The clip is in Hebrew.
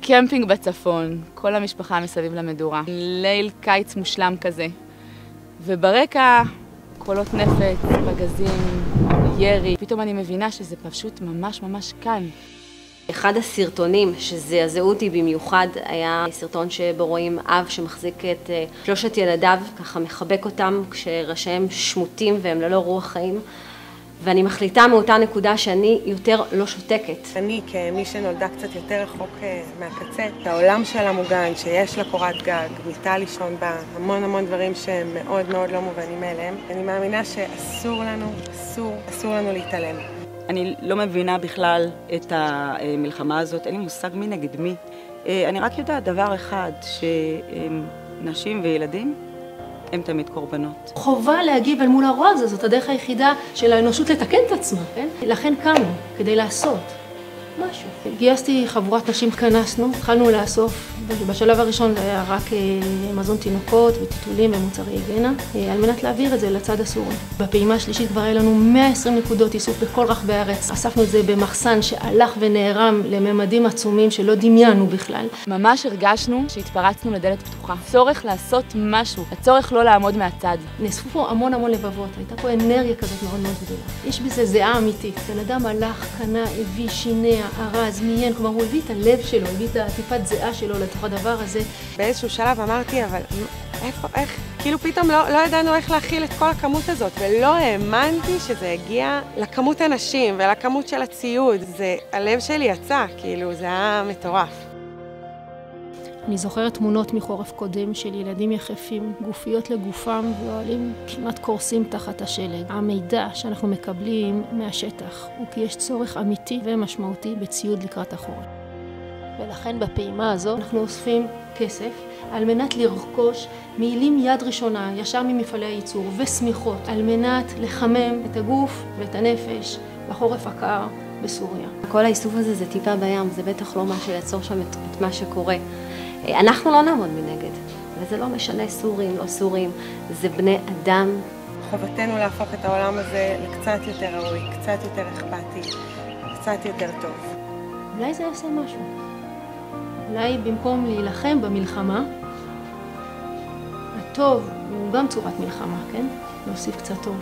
קמפינג בצפון, כל המשפחה מסביב למדורה. ליל קיץ מושלם כזה. וברקע, קולות נפץ, פגזים, ירי. פתאום אני מבינה שזה פשוט ממש ממש כאן. אחד הסרטונים שזעזעו אותי במיוחד היה סרטון שבו רואים אב שמחזיק את 3 ילדיו, ככה מחבק אותם כשראשיהם שמוטים והם ללא רוח חיים. ואני מחליטה מאותה נקודה שאני יותר לא שותקת. אני, כמי שנולדה קצת יותר רחוק מהקצה, את העולם שלה מוגן, שיש לה קורת גג, מיטה לישון בה, המון דברים שהם מאוד מאוד לא מובנים מאליהם. אני מאמינה שאסור לנו להתעלם. אני לא מבינה בכלל את המלחמה הזאת, אין לי מושג מי נגד מי. אני רק יודעת דבר אחד, שנשים וילדים הם תמיד קורבנות. חובה להגיב אל מול הרוע הזה, זאת הדרך היחידה של האנושות לתקן את עצמה, כן? לכן קמנו, כדי לעשות משהו. גייסתי חבורת נשים, התכנסנו, התחלנו לאסוף, ובשלב הראשון זה היה רק מזון תינוקות וטיטולים ומוצרי היגיינה, על מנת להעביר את זה לצד הסורי. בפעימה השלישית כבר היה לנו 120 נקודות איסוף בכל רחבי הארץ. אספנו את זה במחסן שהלך ונערם לממדים עצומים שלא דמיינו בכלל. ממש הרגשנו שהתפרצנו לדלת פתוחה. צורך לעשות משהו, הצורך לא לעמוד מהצד. נאספו פה המון לבבות, הייתה פה אנרגיה כזאת מאוד גדולה. יש בזה זהה אמיתית. בן אדם הלך, קנה, הביא, שינע, ארז, מיין, כלומר הוא הביא את הלב שלו, הביא את הטיפת זהה שלו לתוך הדבר הזה. באיזשהו שלב אמרתי, אבל איך? כאילו פתאום לא ידענו איך להכיל את כל הכמות הזאת, ולא האמנתי שזה הגיע לכמות אנשים ולכמות של הציוד. הלב שלי יצא, כאילו זה היה מטורף. אני זוכרת תמונות מחורף קודם של ילדים יחפים, גופיות לגופם, ואוהלים כמעט קורסים תחת השלג. המידע שאנחנו מקבלים מהשטח הוא כי יש צורך אמיתי ומשמעותי בציוד לקראת החורף. ולכן בפעימה הזו אנחנו אוספים כסף על מנת לרכוש מעילים יד ראשונה, ישר ממפעלי הייצור, וסמיכות, על מנת לחמם את הגוף ואת הנפש בחורף הקר בסוריה. כל האיסוף הזה זה טיפה בים, זה בטח לא מה שיעצור שם את מה שקורה. אנחנו לא נעמוד מנגד, וזה לא משנה סורים, לא סורים, זה בני אדם. חובתנו להפוך את העולם הזה לקצת יותר ראוי, קצת יותר אכפתי, קצת יותר טוב. אולי זה יעשה משהו. אולי במקום להילחם במלחמה, הטוב הוא גם צורת מלחמה, כן? להוסיף קצת טוב.